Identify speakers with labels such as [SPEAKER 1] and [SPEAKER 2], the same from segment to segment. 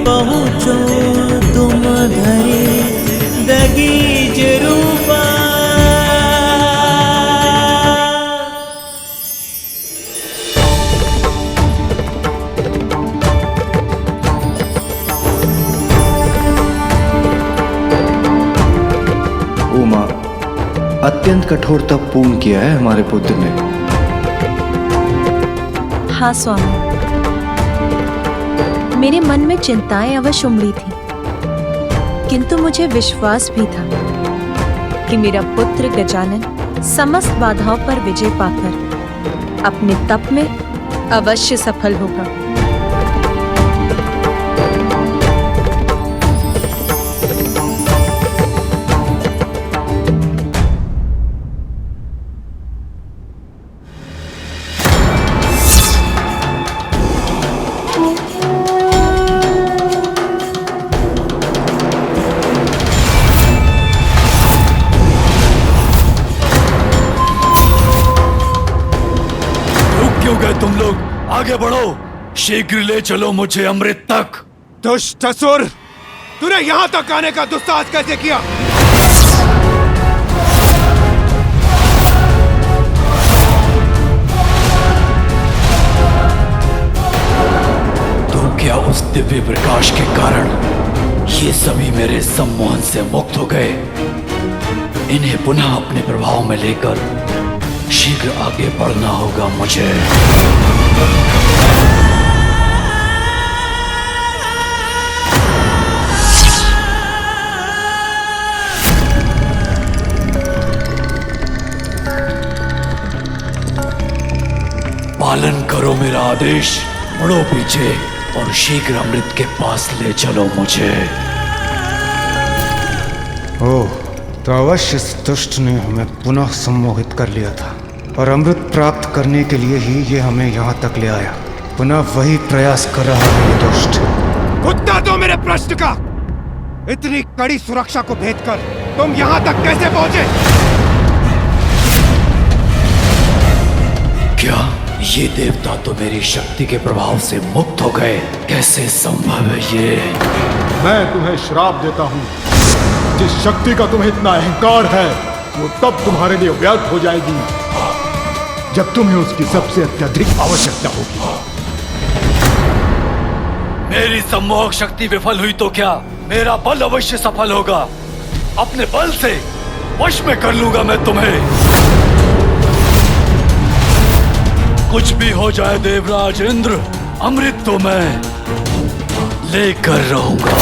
[SPEAKER 1] पहुँचो तुम धरे दगीज रूपा।
[SPEAKER 2] उमा, अत्यंत कठोर तप पूर्ण किया है हमारे पुत्र ने।
[SPEAKER 3] हाँ स्वामी, मेरे मन में चिंताएं अवश्य उमड़ी थी, किंतु मुझे विश्वास भी था कि मेरा पुत्र गजानन समस्त बाधाओं पर विजय पाकर अपने तप में अवश्य सफल होगा।
[SPEAKER 4] तुम लोग आगे बढ़ो, शीघ्र ले चलो मुझे अमृत तक।
[SPEAKER 5] दुष्ट असुर, तूने यहां तक आने का दुस्साहस कैसे किया?
[SPEAKER 4] तो क्या उस दिव्य प्रकाश के कारण ये सभी मेरे सम्मोहन से मुक्त हो गए? इन्हें पुनः अपने प्रभाव में लेकर शीघ्र आगे बढ़ना होगा मुझे। पालन करो मेरा आदेश, बढ़ो पीछे और शीघ्र अमृत के पास ले चलो मुझे।
[SPEAKER 5] ओह, तो अवश्य इस दुष्ट ने हमें पुनः सम्मोहित कर लिया था और अमृत प्राप्त करने के लिए ही ये हमें यहाँ तक ले आया। पुनः वही प्रयास कर रहा है ये दुष्ट। उत्तर दो मेरे प्रश्न का। इतनी कड़ी सुरक्षा को भेद कर तुम यहाँ तक कैसे पहुंचे?
[SPEAKER 4] क्या ये देवता तो मेरी शक्ति के प्रभाव से मुक्त हो गए? कैसे संभव है ये?
[SPEAKER 6] मैं तुम्हें श्राप देता हूँ। जिस शक्ति का तुम्हें इतना अहंकार है वो तब तुम्हारे लिए व्यर्थ हो जाएगी जब तुम्हें उसकी सबसे अत्यधिक आवश्यकता होगी।
[SPEAKER 4] मेरी सम्मोहक शक्ति विफल हुई तो क्या, मेरा बल अवश्य सफल होगा। अपने बल से वश में कर लूंगा मैं तुम्हें। कुछ भी हो जाए देवराज इंद्र, अमृत तो मैं लेकर रहूंगा।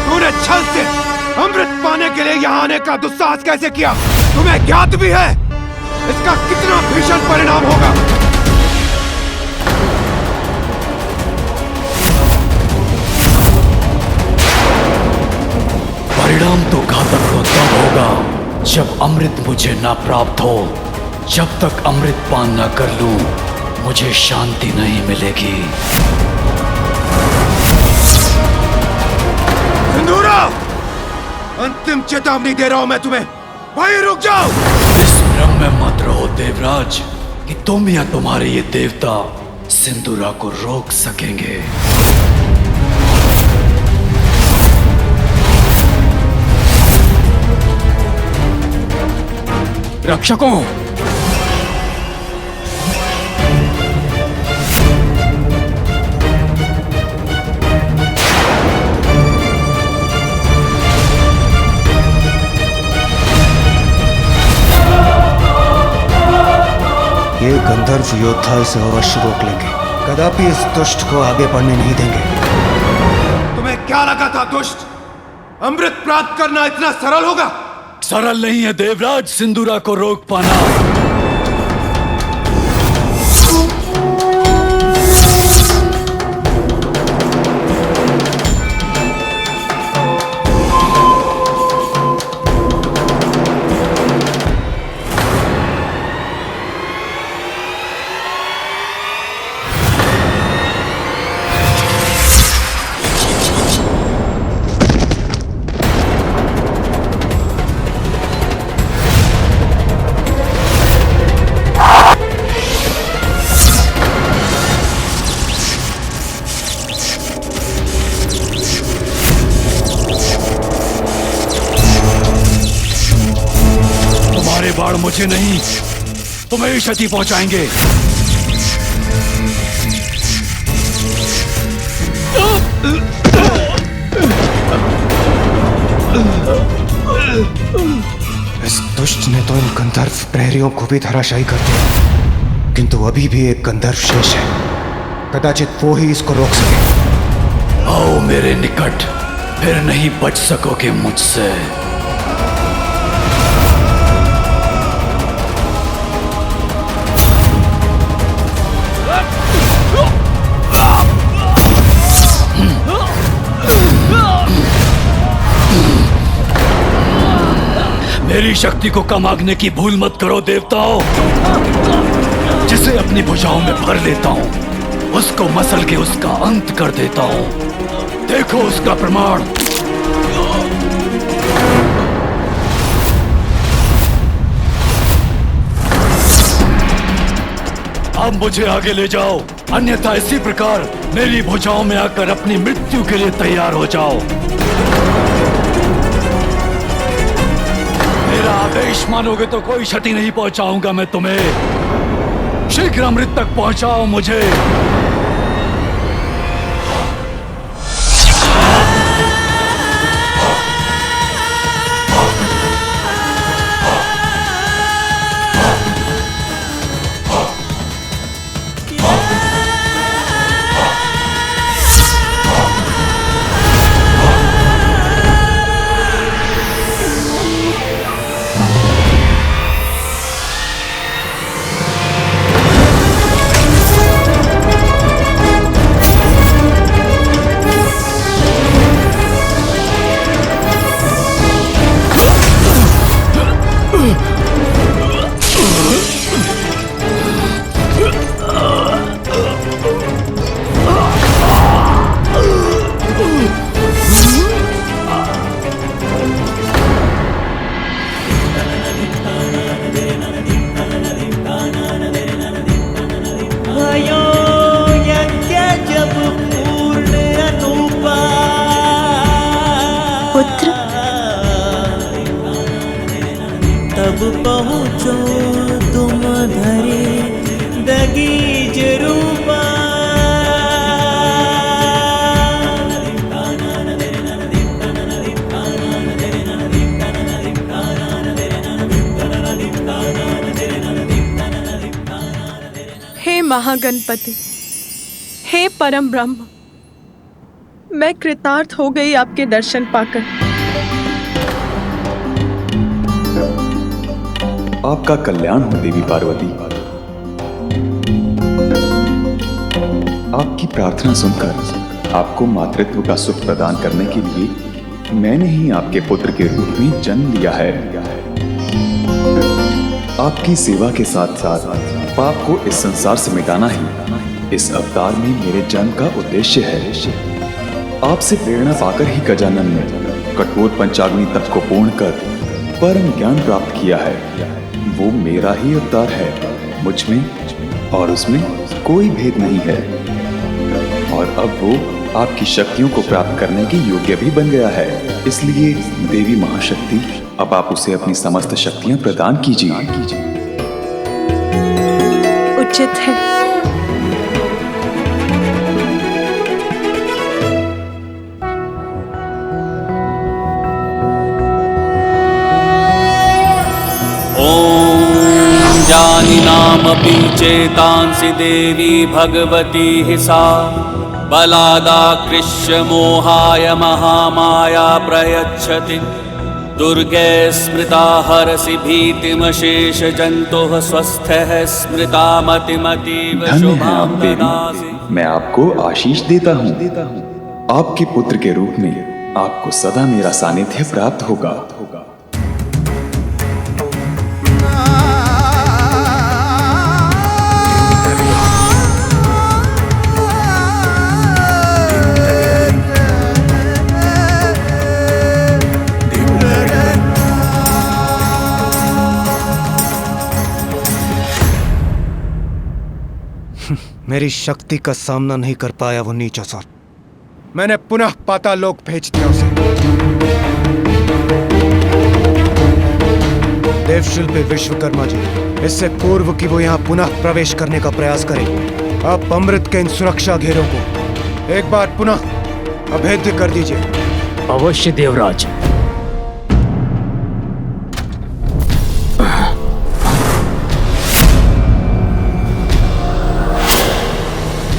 [SPEAKER 5] तूने छल से अमृत पाने के लिए यहाँ आने का दुस्साहस कैसे किया? तुम्हें ज्ञात भी है इसका कितना भीषण परिणाम होगा।
[SPEAKER 4] परिणाम तो घातक हो तब होगा जब अमृत मुझे ना प्राप्त हो। जब तक अमृत पान ना कर लूं, मुझे शांति नहीं मिलेगी।
[SPEAKER 5] सिंदूरा, अंतिम चेतावनी दे रहा हूं मैं तुम्हें, भाई रुक जाओ।
[SPEAKER 4] इस भ्रम में मत रहो देवराज कि तुम या तुम्हारे ये देवता सिंदूरा को रोक सकेंगे।
[SPEAKER 6] रक्षकों,
[SPEAKER 5] ये गंधर्व योद्धा इसे अवश्य रोक लेंगे, कदापि इस दुष्ट को आगे बढ़ने नहीं देंगे। तुम्हें क्या लगा था दुष्ट, अमृत प्राप्त करना इतना सरल होगा?
[SPEAKER 4] सरल नहीं है देवराज सिंदूरा को रोक पाना। बाण मुझे नहीं, तुम्हें ही क्षति पहुंचाएंगे।
[SPEAKER 5] इस दुष्ट ने तो इन गंधर्व प्रहरियों को भी धराशायी कर दिया, किंतु अभी भी एक गंधर्व शेष है। कदाचित वो ही इसको रोक सके।
[SPEAKER 4] आओ मेरे निकट, फिर नहीं बच सकोगे मुझसे। मेरी शक्ति को कम आंकने की भूल मत करो देवताओं। जिसे अपनी भुजाओं में भर लेता हूं, उसको मसल के उसका अंत कर देता हूं। देखो उसका प्रमाण। अब मुझे आगे ले जाओ, अन्यथा इसी प्रकार मेरी भुजाओं में आकर अपनी मृत्यु के लिए तैयार हो जाओ। मेरा आदेश मानोगे तो कोई क्षति नहीं पहुंचाऊंगा मैं तुम्हें। शीघ्र अमृत तक पहुंचाओ मुझे।
[SPEAKER 3] पुत्र,
[SPEAKER 1] तब पहुँचो तुम धरे दगीज रूपा।
[SPEAKER 3] हे महागणपति, हे परम ब्रह्म, मैं कृतार्थ हो गई आपके दर्शन पाकर।
[SPEAKER 2] आपका कल्याण हो देवी पार्वती। आपकी प्रार्थना सुनकर आपको मातृत्व का सुख प्रदान करने के लिए मैंने ही आपके पुत्र के रूप में जन्म लिया है। आपकी सेवा के साथ साथ पाप को इस संसार से मिटाना ही इस अवतार में मेरे जन्म का उद्देश्य है। आपसे प्रेरणा पाकर ही गजानन ने कठोर पंचाग्नि तप को पूर्ण कर परम ज्ञान प्राप्त किया है। वो मेरा ही अवतार है, मुझ में और उसमें कोई भेद नहीं है। और अब वो आपकी शक्तियों को प्राप्त करने के योग्य भी बन गया है। इसलिए देवी महाशक्ति, अब आप उसे अपनी समस्त शक्तियां प्रदान कीजिए।
[SPEAKER 3] उचित है।
[SPEAKER 7] जानिनामपि चेतांसि देवी भगवती हि सा बलादाकृष्य मोहाय महामाया प्रयच्छति। दुर्गे स्मृता हरसि भीतिमशेष जन्तुः स्वस्थः स्मृता मतिमतीव
[SPEAKER 2] धन्य है
[SPEAKER 7] शुभां
[SPEAKER 2] आप देवी,
[SPEAKER 7] ददासि।
[SPEAKER 2] मैं आपको आशीष देता हूँ। आपके पुत्र के रूप में आपको सदा मेरा सानिध्य प्राप्त होगा।
[SPEAKER 5] मेरी शक्ति का सामना नहीं कर पाया वो नीच असुर। मैंने पुनः पाताल लोक भेज दिया उसे। देवशिल्पी विश्वकर्मा जी, इससे पूर्व कि वो यहाँ पुनः प्रवेश करने का प्रयास करें, आप अमृत के इन सुरक्षा घेरों को एक बार पुनः अभेद्य कर दीजिए।
[SPEAKER 8] अवश्य देवराज।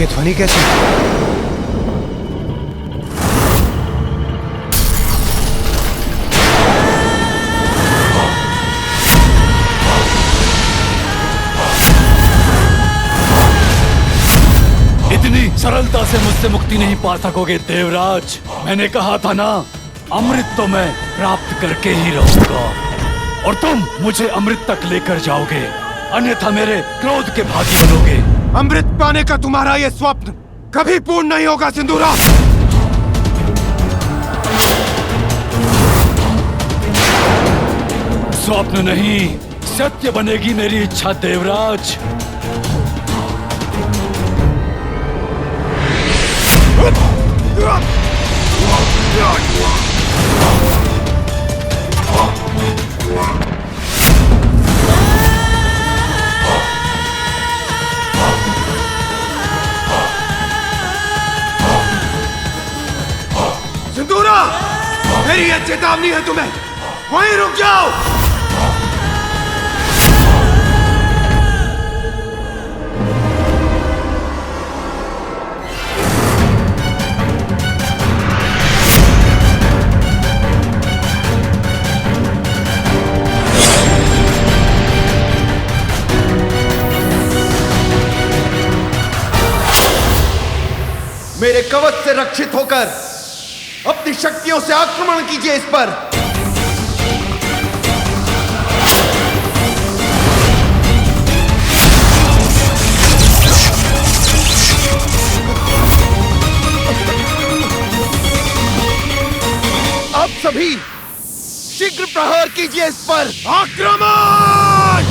[SPEAKER 5] ये ध्वनि कैसी?
[SPEAKER 4] इतनी सरलता से मुझसे मुक्ति नहीं पा सकोगे देवराज। मैंने कहा था ना, अमृत तो मैं प्राप्त करके ही रहूंगा और तुम मुझे अमृत तक लेकर जाओगे, अन्यथा मेरे क्रोध के भागी बनोगे।
[SPEAKER 5] अमृत पाने का तुम्हारा ये स्वप्न कभी पूर्ण नहीं होगा सिंदूरा।
[SPEAKER 4] स्वप्न नहीं, सत्य बनेगी मेरी इच्छा देवराज।
[SPEAKER 5] सिंदूरा, मेरी ये चेतावनी है तुम्हें, वहीं रुक जाओ।
[SPEAKER 9] मेरे कवच से रक्षित होकर अपनी शक्तियों से आक्रमण कीजिए इस पर। अब सभी शीघ्र प्रहार कीजिए इस पर।
[SPEAKER 5] आक्रमण!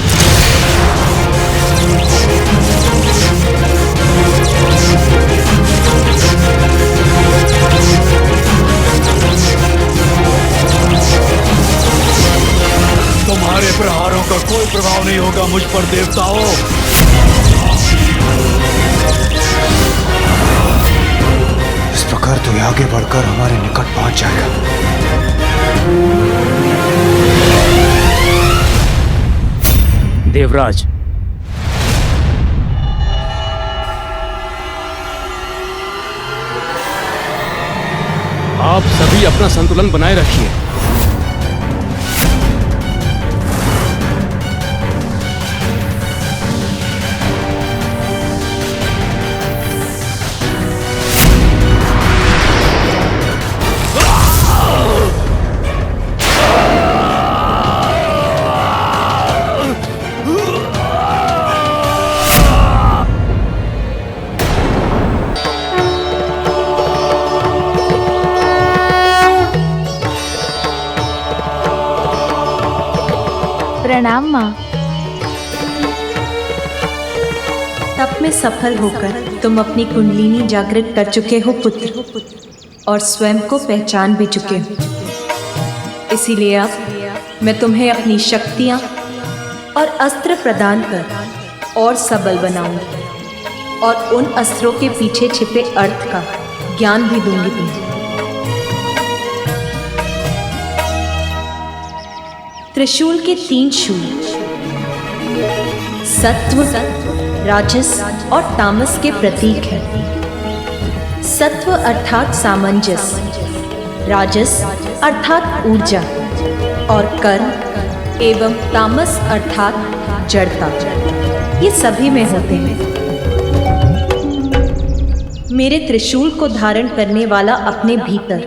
[SPEAKER 4] तुम्हारे प्रहारों का कोई प्रभाव नहीं होगा मुझ पर देवताओं।
[SPEAKER 5] इस प्रकार तो ये आगे बढ़कर हमारे निकट पहुंच जाएगा।
[SPEAKER 8] देवराज, आप सभी अपना संतुलन बनाए रखिए।
[SPEAKER 3] प्रणाम माँ। तप में सफल होकर तुम अपनी कुंडलिनी जागृत कर चुके हो पुत्र, और स्वयं को पहचान भी चुके हो। इसीलिए अब मैं तुम्हें अपनी शक्तियाँ और अस्त्र प्रदान कर और सबल बनाऊंगी, और उन अस्त्रों के पीछे छिपे अर्थ का ज्ञान भी दूंगी तुम्हें। त्रिशूल के 3 शूल सत्व, राजस और तामस के प्रतीक हैं। सत्व अर्थात सामंजस्य, राजस अर्थात ऊर्जा, और कर्म एवं तामस अर्थात जड़ता, ये सभी में होते हैं। मेरे त्रिशूल को धारण करने वाला अपने भीतर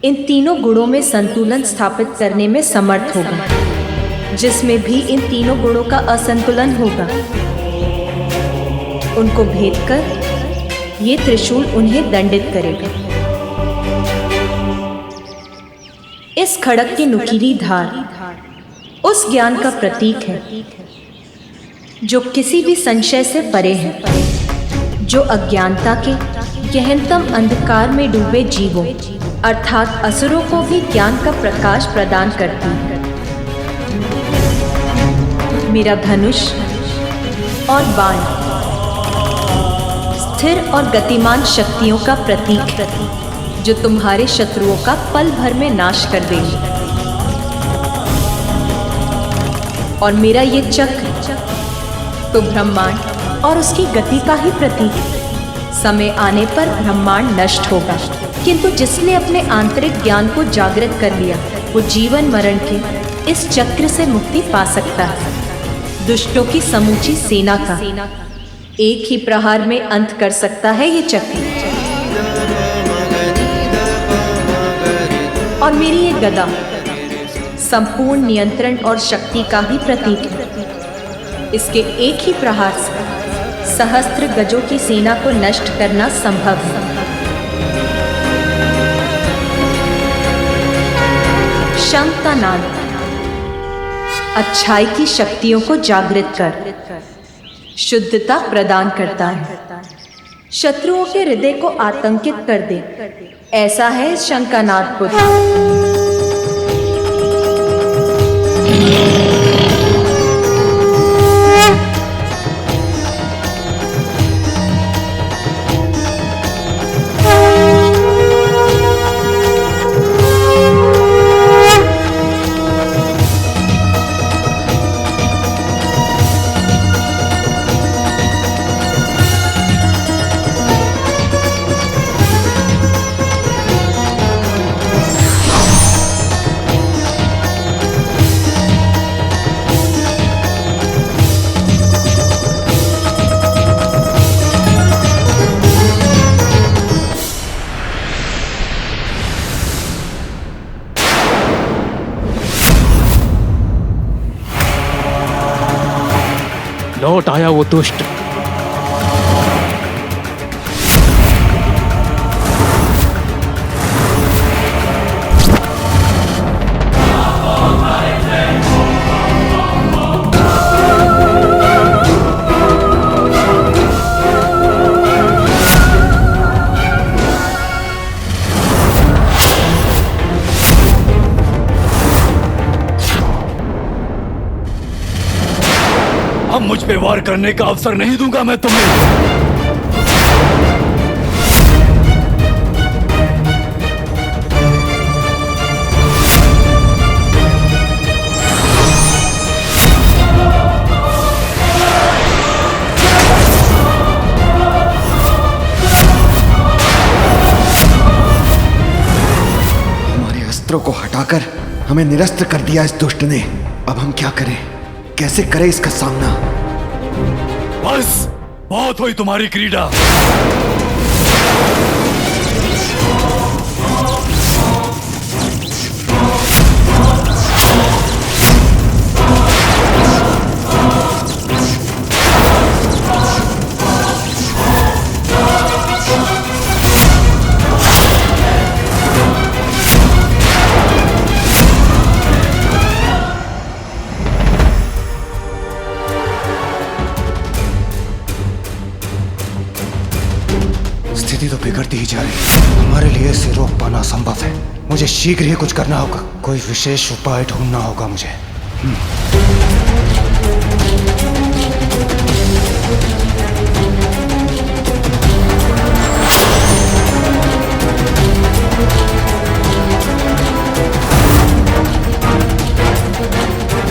[SPEAKER 3] इन तीनों गुणों में संतुलन स्थापित करने में समर्थ होगा। जिसमें भी इन तीनों गुणों का असंतुलन होगा, उनको भेद कर ये त्रिशूल उन्हें दंडित करेगा। इस खड़ग की नुकीली धार उस ज्ञान का प्रतीक है जो किसी भी संशय से परे है, जो अज्ञानता के गहनतम अंधकार में डूबे जीवों अर्थात असुरों को भी ज्ञान का प्रकाश प्रदान करती है। मेरा धनुष और बाण स्थिर और गतिमान शक्तियों का प्रतीक है, जो तुम्हारे शत्रुओं का पल भर में नाश कर देंगे। और मेरा ये चक्र तो ब्रह्मांड और उसकी गति का ही प्रतीक है। समय आने पर ब्रह्मांड नष्ट होगा, किंतु जिसने अपने आंतरिक ज्ञान को जागृत कर लिया, वो जीवन मरण के इस चक्र से मुक्ति पा सकता है। दुष्टों की समूची सेना का एक ही प्रहार में अंत कर सकता है ये चक्र। और मेरी ये गदा संपूर्ण नियंत्रण और शक्ति का ही प्रतीक है। इसके एक ही प्रहार से सहस्त्र गजों की सेना को नष्ट करना संभव है। शंख का नाद अच्छाई की शक्तियों को जागृत कर शुद्धता प्रदान करता है, शत्रुओं के हृदय को आतंकित कर दे। ऐसा है शंख का नाद पुत्र।
[SPEAKER 8] लौट आया वो दुष्ट।
[SPEAKER 4] अब मुझ पे वार करने का अवसर नहीं दूंगा मैं तुम्हें।
[SPEAKER 9] हमारे अस्त्रों को हटाकर हमें निरस्त कर दिया इस दुष्ट ने। अब हम क्या करें, कैसे करें इसका सामना?
[SPEAKER 4] बस बहुत हुई तुम्हारी क्रीड़ा।
[SPEAKER 5] स्थिति तो बिगड़ती ही जा रही है। हमारे लिए इसे रोक पाना असंभव है। मुझे शीघ्र ही कुछ करना होगा। कोई विशेष उपाय ढूंढना होगा मुझे।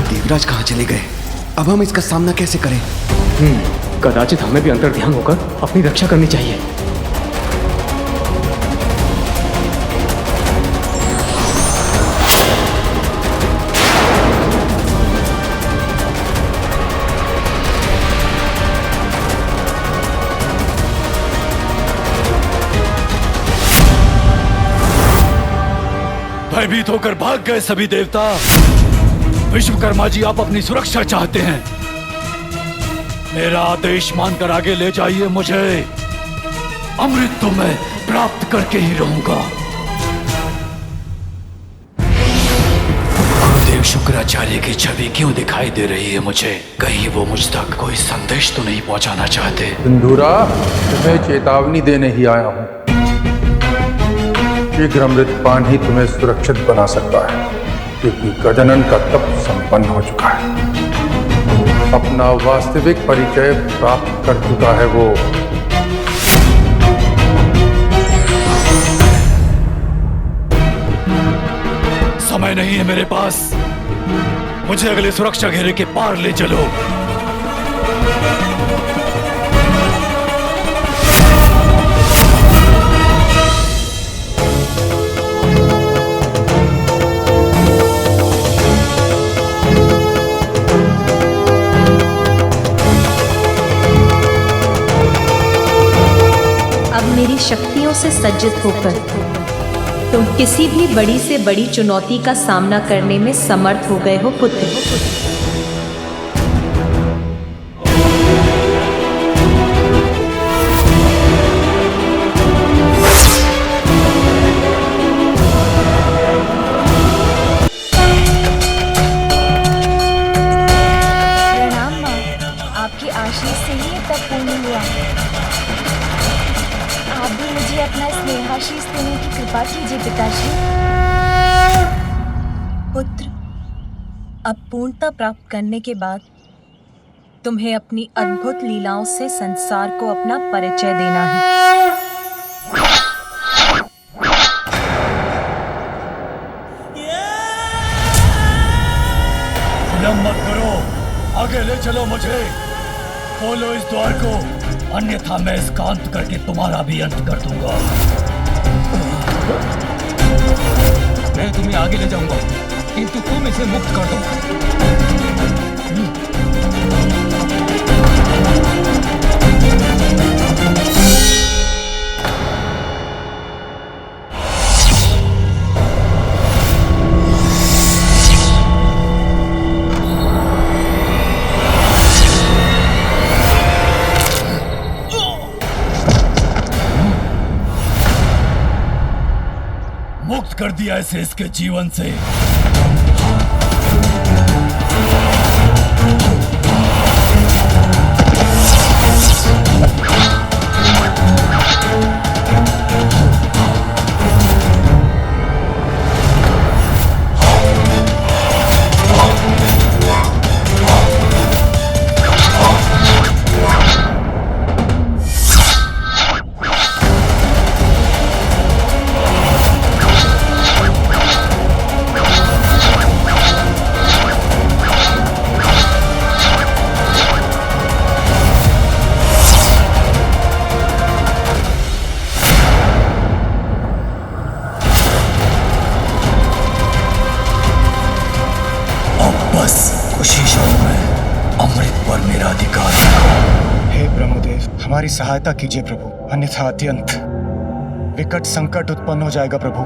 [SPEAKER 9] देवराज कहाँ चले गए? अब हम इसका सामना कैसे करें?
[SPEAKER 8] कदाचित हमें भी अंतर्ध्यान होकर अपनी रक्षा करनी चाहिए।
[SPEAKER 4] भयभीत होकर भाग गए सभी देवता। विश्वकर्मा जी, आप अपनी सुरक्षा चाहते हैं। मेरा आदेश मानकर आगे ले जाइए मुझे। अमृत तो मैं प्राप्त करके ही रहूंगा। गुरुदेव शुक्राचार्य की छवि क्यों दिखाई दे रही है मुझे? कहीं वो मुझ तक कोई संदेश तो नहीं पहुंचाना चाहते?
[SPEAKER 10] सिंधूरा, तुम्हें चेतावनी देने ही आया हूं। शीघ्र अमृतपान ही तुम्हें सुरक्षित बना सकता है, क्योंकि गजानन का तप संपन्न हो चुका है। अपना वास्तविक परिचय प्राप्त कर चुका है वो।
[SPEAKER 4] समय नहीं है मेरे पास, मुझे अगले सुरक्षा घेरे के पार ले चलो।
[SPEAKER 3] अब मेरी शक्तियों से सज्जित होकर तुम किसी भी बड़ी से बड़ी चुनौती का सामना करने में समर्थ हो गए हो पुत्र।
[SPEAKER 11] प्रणाम माँ, आपकी आशीष से ही ये तब पूर्ण हुआ। आप भी मुझे अपना स्नेहाशीष देने की कृपा कीजिए पिताश्री।
[SPEAKER 3] पुत्र, अब पूर्णता प्राप्त करने के बाद तुम्हें अपनी अद्भुत लीलाओं से संसार को अपना परिचय देना है।
[SPEAKER 4] विलंब मत करो, आगे ले चलो मुझे। खोलो इस द्वार को, अन्यथा मैं इस कांत करके तुम्हारा भी अंत कर दूंगा।
[SPEAKER 8] मैं तुम्हें आगे ले जाऊंगा, किंतु तुम इसे मुक्त कर दो।
[SPEAKER 4] मुक्त कर दिया इसे इसके जीवन से।
[SPEAKER 5] हमारी सहायता कीजिए प्रभु, अन्यथा अत्यंत विकट संकट उत्पन्न हो जाएगा प्रभु।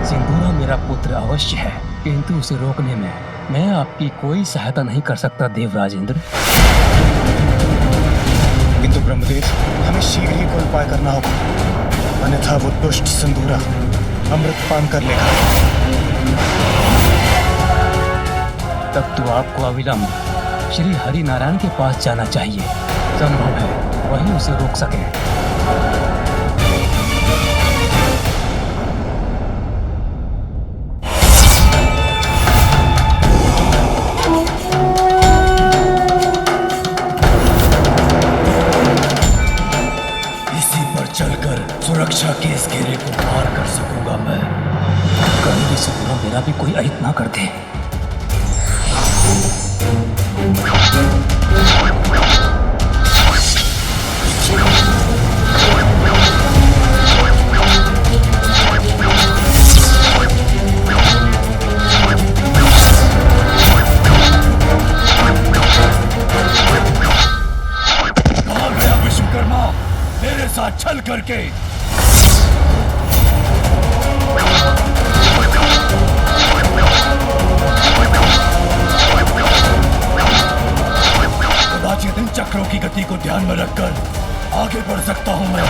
[SPEAKER 8] सिंदूरा मेरा पुत्र अवश्य है, किंतु उसे रोकने में मैं आपकी कोई सहायता नहीं कर सकता देवराजेंद्र।
[SPEAKER 5] किंतु ब्रह्मदेव, हमें शीघ्र ही कोई उपाय करना होगा, अन्यथा वो दुष्ट सिंदूरा अमृत पान कर लेगा।
[SPEAKER 8] तब तो आपको अविलंब श्री हरि नारायण के पास जाना चाहिए। संभव है वही उसे रोक सके।
[SPEAKER 4] इसी पर चलकर सुरक्षा के इस घेरे को पार कर सकूंगा मैं।
[SPEAKER 8] कहीं भी सिंदूरा मेरा भी कोई अहित ना कर दे।
[SPEAKER 4] मेरे साथ छल करके कदाचित इन चक्रों की गति को ध्यान में रखकर आगे बढ़ सकता हूं मैं।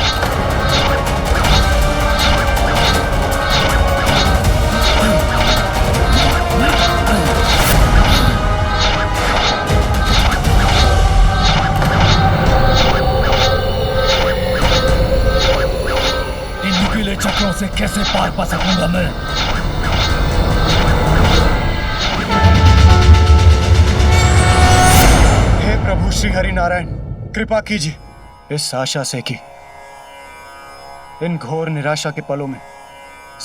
[SPEAKER 4] चक्रों से कैसे पार पा सकूंगा मैं?
[SPEAKER 5] श्री हरि नारायण कृपा कीजिए, इस आशा से कि इन घोर निराशा के पलों में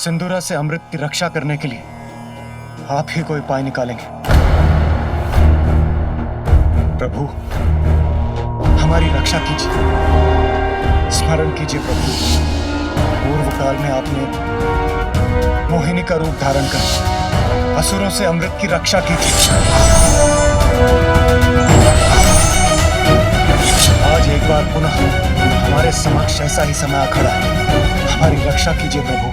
[SPEAKER 5] सिंदूरा से अमृत की रक्षा करने के लिए आप ही कोई उपाय निकालेंगे। प्रभु हमारी रक्षा कीजिए, स्मरण कीजिए प्रभु, पूर्व काल में आपने मोहिनी का रूप धारण कर असुरों से अमृत की रक्षा की थी। आज एक बार पुनः हमारे समक्ष ऐसा ही समय आ खड़ा है, हमारी रक्षा कीजिए प्रभु।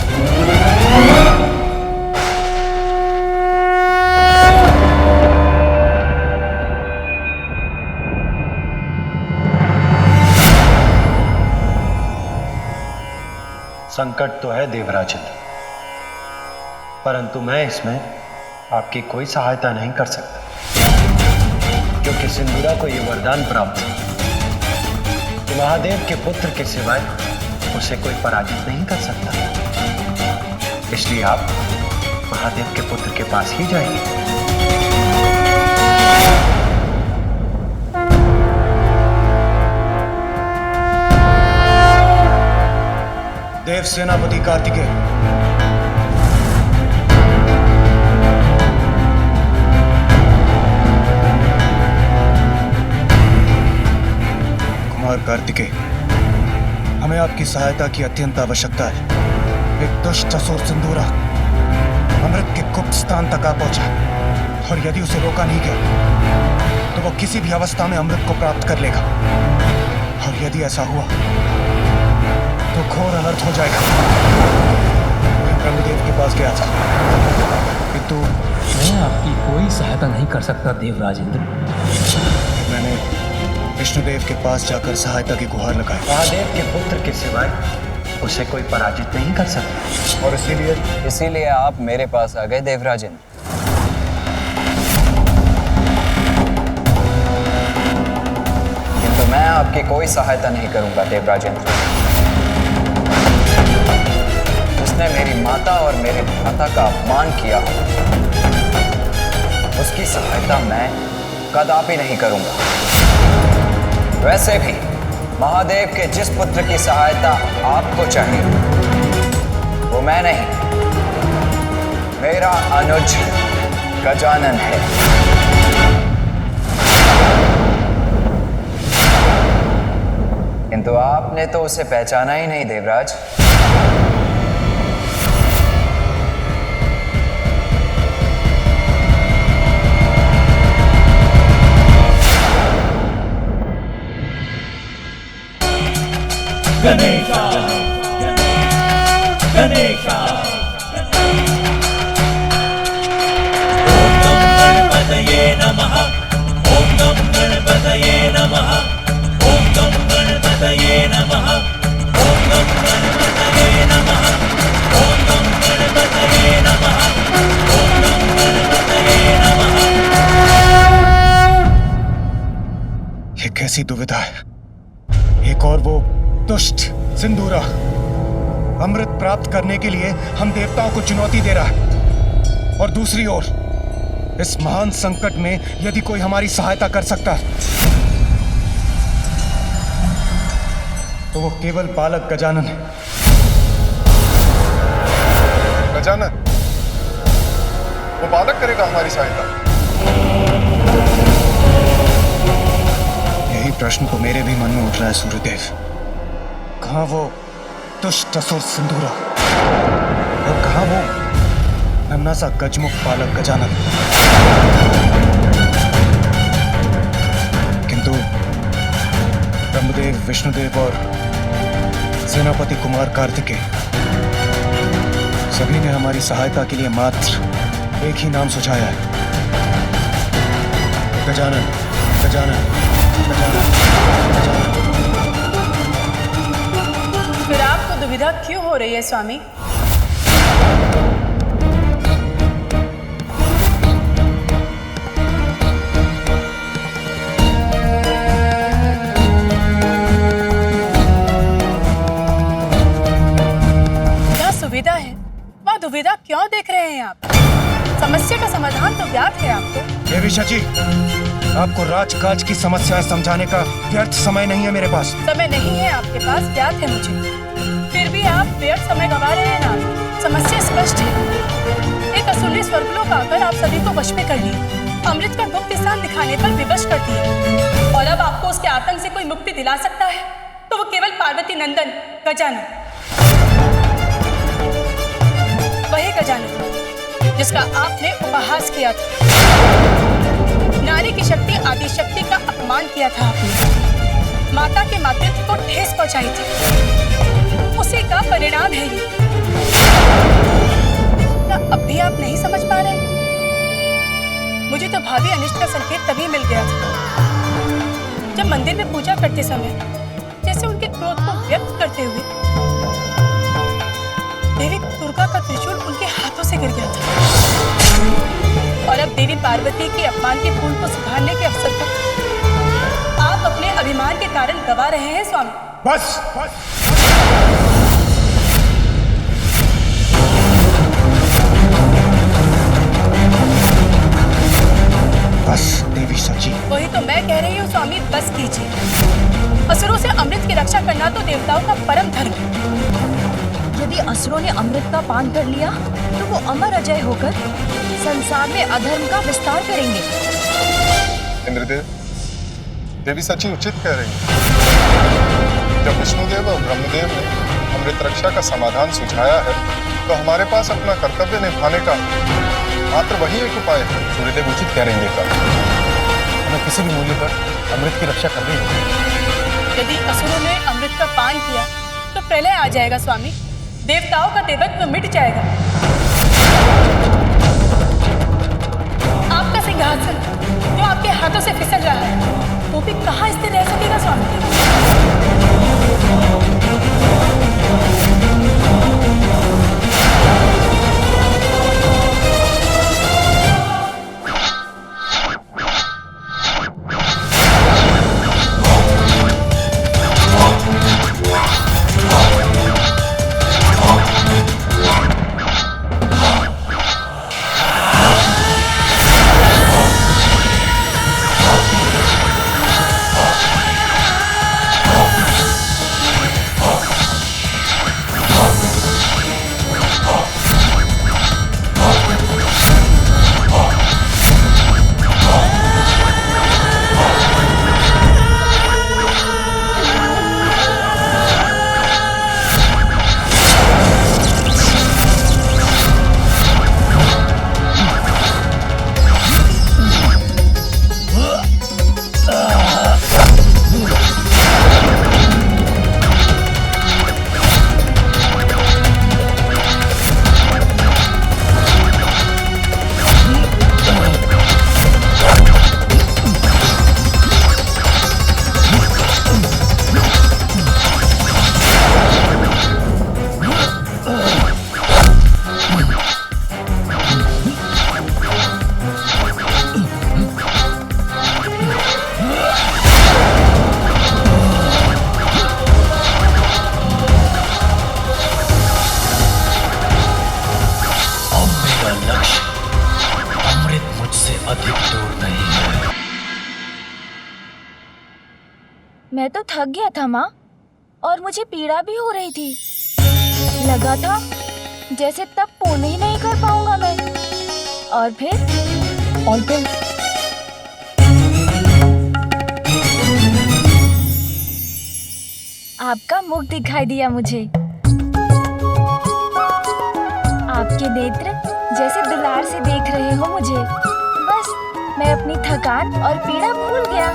[SPEAKER 12] संकट तो है देवराजन, परंतु मैं इसमें आपकी कोई सहायता नहीं कर सकता, क्योंकि सिंदूरा को यह वरदान प्राप्त है कि महादेव के पुत्र के सिवाय उसे कोई पराजित नहीं कर सकता। इसलिए आप महादेव के पुत्र के पास ही जाइए।
[SPEAKER 5] देव सेनापति कार्तिकेय, कुमार कार्तिकेय, हमें आपकी सहायता की अत्यंत आवश्यकता है। एक दुष्ट असुर सिंदूरा अमृत के गुप्त स्थान तक आ पहुंचा, और यदि उसे रोका नहीं गया तो वो किसी भी अवस्था में अमृत को प्राप्त कर लेगा, और यदि ऐसा हुआ तो घोर अनर्थ हो जाएगा। मैं ब्रह्मदेव के पास गया था, किंतु
[SPEAKER 8] मैं आपकी कोई सहायता नहीं कर सकता देवराजेंद्र।
[SPEAKER 5] मैंने विष्णुदेव के पास जाकर सहायता की गुहार लगाई।
[SPEAKER 12] महादेव के पुत्र के सिवाय उसे कोई पराजित नहीं कर सकता,
[SPEAKER 5] और
[SPEAKER 13] इसीलिए आप मेरे पास आ गए देवराजेंद्र। किंतु मैं आपकी कोई सहायता नहीं करूंगा देवराजेंद्र। जिसने मेरी माता और मेरे भ्राता का अपमान किया हो, उसकी सहायता मैं कदापि नहीं करूंगा। वैसे भी महादेव के जिस पुत्र की सहायता आपको चाहिए वो मैं नहीं, मेरा अनुज गजानन है। किंतु आपने तो उसे पहचाना ही नहीं देवराज।
[SPEAKER 1] गणेशा गणेशा ओम नमो गणपतये नमः, ओम नमो गणपतये नमः, ओम नमो गणपतये नमः, ओम नमो गणपतये नमः, ओम नमो गणपतये नमः, ओम नमो गणपतये नमः।
[SPEAKER 5] ये कैसी दुविधा है। एक और वो दुष्ट सिंदूरा अमृत प्राप्त करने के लिए हम देवताओं को चुनौती दे रहा है, और दूसरी ओर इस महान संकट में यदि कोई हमारी सहायता कर सकता है तो वो केवल बालक गजानन है।
[SPEAKER 14] गजानन, वो बालक करेगा हमारी सहायता?
[SPEAKER 5] यही प्रश्न तो मेरे भी मन में उठ रहा है सूर्यदेव। कहाँ वो दुष्ट असुर सिंदूरा, और कहाँ वो नन्हा सा गजमुख बालक गजानन। किंतु ब्रह्मदेव, विष्णुदेव और सेनापति कुमार कार्तिकेय सभी ने हमारी सहायता के लिए मात्र एक ही नाम सुझाया है, गजानन गजानन गजानन गजानन।
[SPEAKER 15] फिर आपको दुविधा क्यों हो रही है स्वामी? क्या सुविधा है, वह दुविधा क्यों देख रहे हैं आप? समस्या का समाधान अभिमान तो व्यर्थ है आपको।
[SPEAKER 5] देवी शची, आपको राजकाज की समस्याएं समझाने का व्यर्थ समय नहीं है मेरे पास।
[SPEAKER 15] समय नहीं है आपके पास, व्यर्थ है मुझे। फिर भी आप व्यर्थ समय गंवा रहे हैं ना। समस्या स्पष्ट है। एक असुर ने स्वर्गलोक आकर आप सभी को वश में कर लिया, अमृत का गुप्त स्थान दिखाने पर विवश कर दिया, और अब आपको उसके आतंक से कोई मुक्ति दिला सकता है तो वो केवल पार्वती नंदन गजानन, वही गजानन जिसका आपने उपहास किया था। नारी की शक्ति आदि शक्ति का अपमान किया था आपने, माता के मातृत्व को ठेस पहुंचाई थी, उसी का परिणाम है ये। क्या अब भी आप नहीं समझ पा रहे? मुझे तो भावी अनिष्ट का संकेत तभी मिल गया था जब मंदिर में पूजा करते समय जैसे उनके क्रोध को व्यक्त करते हुए देवी दुर्गा का त्रिशूल उनके हाथों से गिर गया था, और अब देवी पार्वती के अपमान के फूल को सुधारने के अवसर पर आप अपने अभिमान के कारण गवा रहे हैं स्वामी।
[SPEAKER 5] बस, बस देवी सची।
[SPEAKER 15] वही तो मैं कह रही हूँ स्वामी, बस कीजिए। असुरों से अमृत की रक्षा करना तो देवताओं का परम धर्म है।
[SPEAKER 3] यदि असुरों ने अमृत का पान कर लिया तो वो अमर अजय होकर संसार में अधर्म का विस्तार करेंगे।
[SPEAKER 14] इंद्रदेव, देवी सची उचित कह रही है। जब विष्णुदेव और ब्रह्मदेव ने अमृत रक्षा का समाधान सुझाया है तो हमारे पास अपना कर्तव्य निभाने का मात्र वही एक उपाय है।
[SPEAKER 16] सूर्यदेव उचित कह रहे हैं देवता, हमें किसी भी मूल्य पर अमृत की रक्षा करनी होगी।
[SPEAKER 15] यदि असुरों ने अमृत का पान किया तो प्रलय आ जाएगा स्वामी, देवताओं का देवत्व मिट जाएगा। आपका सिंहासन जो आपके हाथों से फिसल रहा है वो भी कहाँ स्थिर रह सकेगा स्वामी?
[SPEAKER 11] मैं तो थक गया था माँ, और मुझे पीड़ा भी हो रही थी। लगा था जैसे तब पूर्ण ही नहीं कर पाऊंगा मैं। और फिर आपका मुख दिखाई दिया मुझे। आपके नेत्र जैसे दुलार से देख रहे हो मुझे। बस मैं अपनी थकान और पीड़ा भूल गया।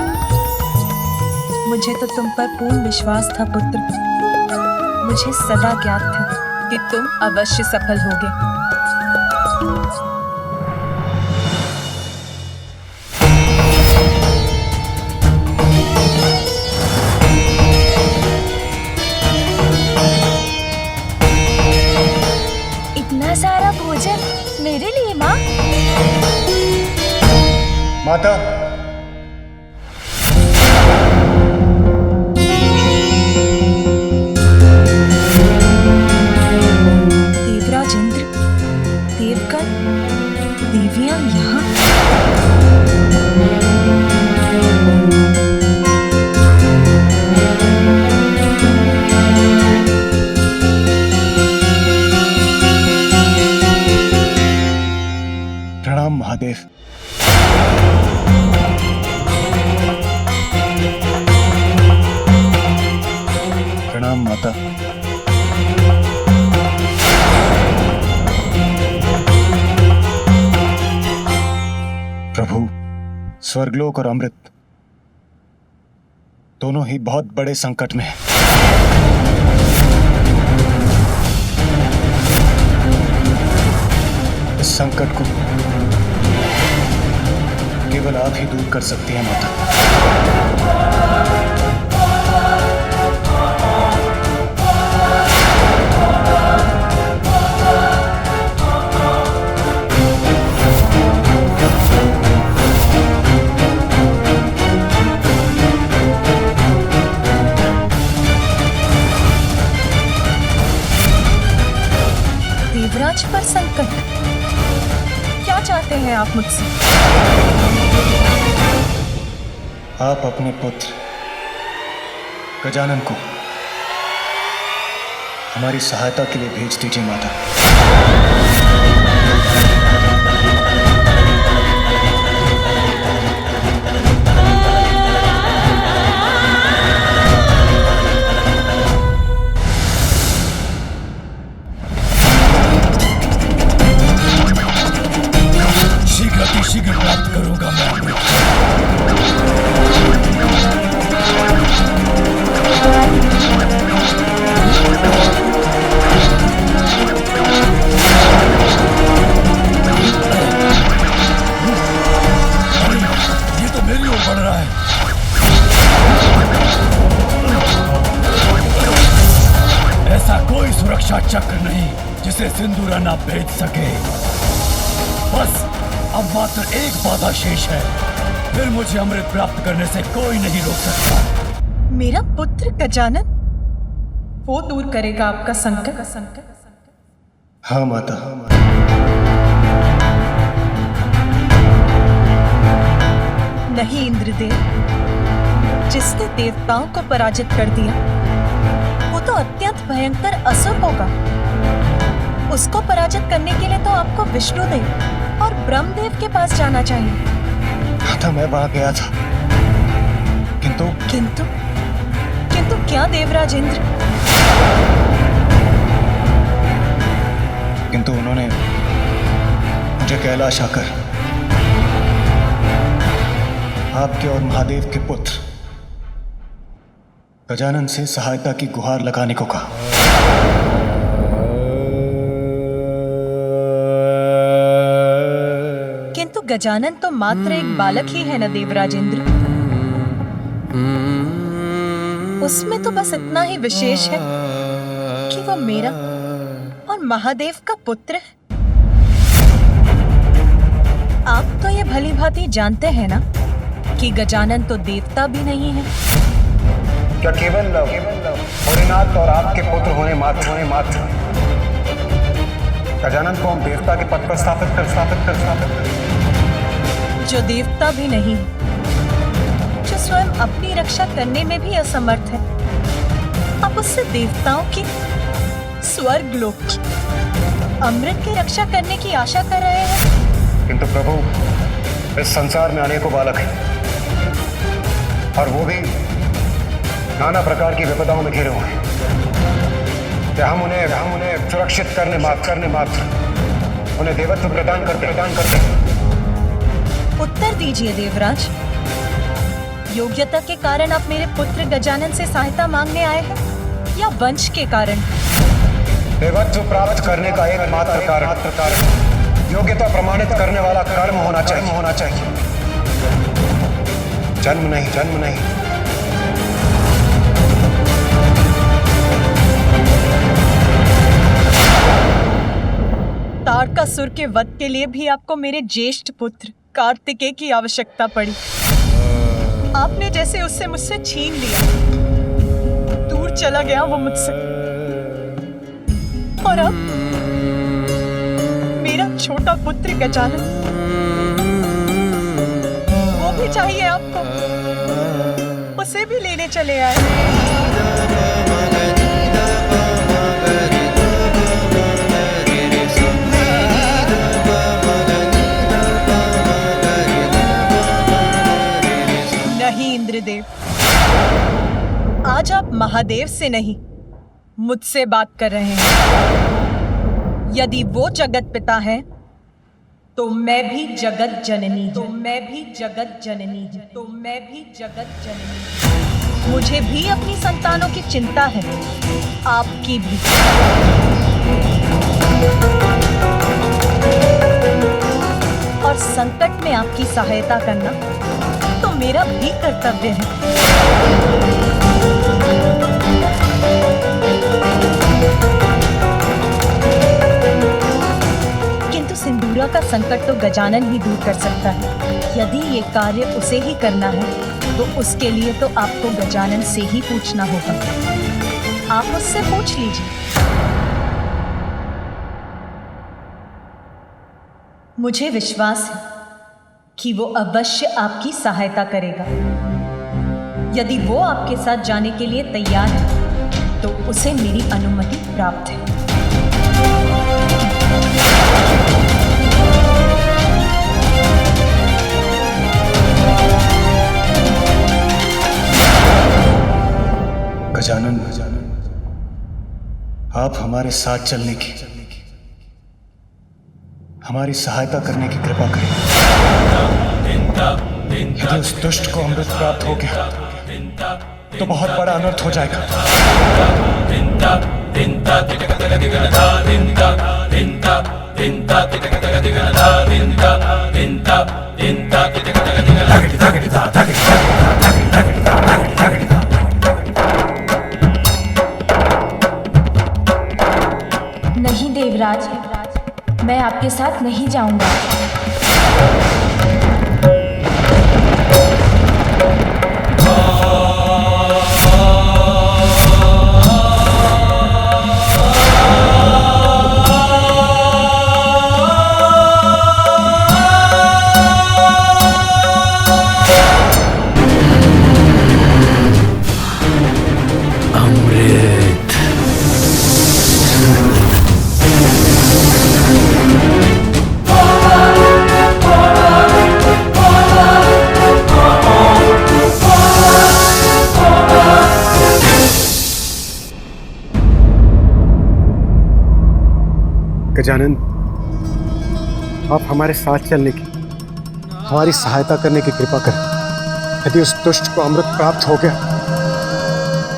[SPEAKER 3] मुझे तो तुम पर पूर्ण विश्वास था पुत्र। मुझे सदा ज्ञात था कि तुम अवश्य सफल होगे।
[SPEAKER 11] इतना सारा भोजन मेरे लिए माँ?
[SPEAKER 5] माता,
[SPEAKER 3] देवराज इंद्र, देवगण, देवियां यहाँ?
[SPEAKER 6] स्वर्गलोक और अमृत दोनों ही बहुत बड़े संकट में हैं। इस संकट को केवल आप ही दूर कर सकती हैं माता।
[SPEAKER 3] देवराज पर संकट? क्या चाहते हैं आप मुझसे?
[SPEAKER 6] आप अपने पुत्र गजानन को हमारी सहायता के लिए भेज दीजिए माता।
[SPEAKER 4] शीघ्र प्राप्त करूंगा मैं अमृत। ये तो मेरी ओर बढ़ रहा है। ऐसा कोई सुरक्षा चक्र नहीं जिसे सिंदूरा ना भेज सके। बस अब मात्र एक बाधा शेष है, फिर मुझे अमृत प्राप्त करने से कोई नहीं रोक सकता।
[SPEAKER 3] मेरा पुत्र गजानन, वो दूर करेगा आपका संकट।
[SPEAKER 6] हाँ माता।
[SPEAKER 3] नहीं इंद्रदेव, जिसने देवताओं को पराजित कर दिया वो तो अत्यंत भयंकर असुर होगा। उसको पराजित करने के लिए तो आपको विष्णुदेव और ब्रह्मदेव के पास जाना चाहिए।
[SPEAKER 6] हाँ तो मैं वहां गया था, किंतु
[SPEAKER 3] क्या देवराज इंद्र?
[SPEAKER 6] किंतु उन्होंने मुझे कैलाश आकर आपके और महादेव के पुत्र गजानन से सहायता की गुहार लगाने को कहा।
[SPEAKER 3] किंतु गजानन तो मात्र एक बालक ही है न देवराज इंद्र। उसमें तो बस इतना ही विशेष है कि वो मेरा और महादेव का पुत्र है। आप तो ये भली भांति जानते हैं ना कि गजानन तो देवता भी नहीं है।
[SPEAKER 12] क्या केवल भोलेनाथ और आपके पुत्र होने मात्र गजानन को हम देवता के पद पर स्थापित कर
[SPEAKER 3] जो देवता भी नहीं, जो स्वयं अपनी रक्षा करने में भी असमर्थ है, आप उससे देवताओं की, स्वर्ग लोक की, अमृत की रक्षा करने की आशा कर रहे हैं।
[SPEAKER 12] किंतु प्रभु, इस संसार में अनेकों बालक हैं और वो भी नाना प्रकार की विपदाओं में घिरे हुए हैं। क्या हम उन्हें सुरक्षित करने मात्र उन्हें देवत्व प्रदान करते।
[SPEAKER 3] उत्तर दीजिए देवराज, योग्यता के कारण आप मेरे पुत्र गजानन से सहायता मांगने आए हैं या वंश के कारण?
[SPEAKER 12] देवत्व प्राप्त करने का एकमात्र कारण योग्यता प्रमाणित करने वाला कर्म होना चाहिए। जन्म नहीं।
[SPEAKER 3] तारकासुर के वध के लिए भी आपको मेरे ज्येष्ठ पुत्र कार्तिकेय की आवश्यकता पड़ी। आपने जैसे उससे मुझसे छीन लिया, दूर चला गया वो मुझसे, और अब मेरा छोटा पुत्र गजानन, वो भी चाहिए आपको, उसे भी लेने चले आए। नहीं इंद्रदेव, आज आप महादेव से नहीं मुझसे बात कर रहे हैं। यदि वो जगत पिता है तो मैं भी जगत जननी, तो मैं भी जगत जननी, तो मैं भी जगत जननी। मुझे भी अपनी संतानों की चिंता है, आपकी भी। और संकट में आपकी सहायता करना तो मेरा भी कर्तव्य है। किंतु सिंदूरा का संकट तो गजानन ही दूर कर सकता है। यदि ये कार्य उसे ही करना है तो उसके लिए तो आपको गजानन से ही पूछना होगा। आप उससे पूछ लीजिए। मुझे विश्वास है कि वो अवश्य आपकी सहायता करेगा। यदि वो आपके साथ जाने के लिए तैयार है तो उसे मेरी अनुमति प्राप्त है।
[SPEAKER 12] गजानन, आप हमारे साथ चलने की, हमारी सहायता करने की कृपा करें। यदि उस दुष्ट को अमृत प्राप्त हो गया तो बहुत बड़ा अनर्थ हो जाएगा।
[SPEAKER 11] नहीं देवराज, मैं आपके साथ नहीं जाऊंगा।
[SPEAKER 12] गजानन, आप हमारे साथ चलने की, हमारी सहायता करने की कृपा करें। यदि उस दुष्ट को अमृत प्राप्त हो गया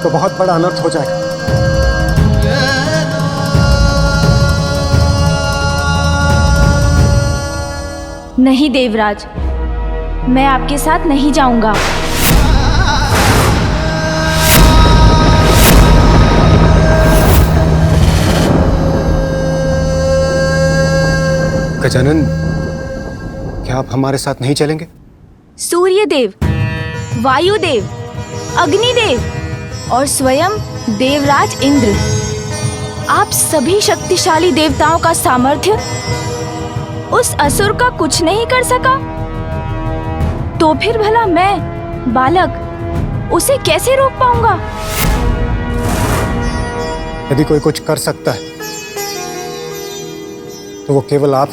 [SPEAKER 12] तो बहुत बड़ा अनर्थ हो जाएगा।
[SPEAKER 11] नहीं देवराज, मैं आपके साथ नहीं जाऊंगा।
[SPEAKER 12] गजानन, क्या आप हमारे साथ नहीं चलेंगे?
[SPEAKER 11] सूर्यदेव, वायुदेव, अग्निदेव और स्वयं देवराज इंद्र, आप सभी शक्तिशाली देवताओं का सामर्थ्य उस असुर का कुछ नहीं कर सका, तो फिर भला मैं बालक उसे कैसे रोक पाऊंगा?
[SPEAKER 12] यदि कोई कुछ कर सकता है तो वो केवल आप।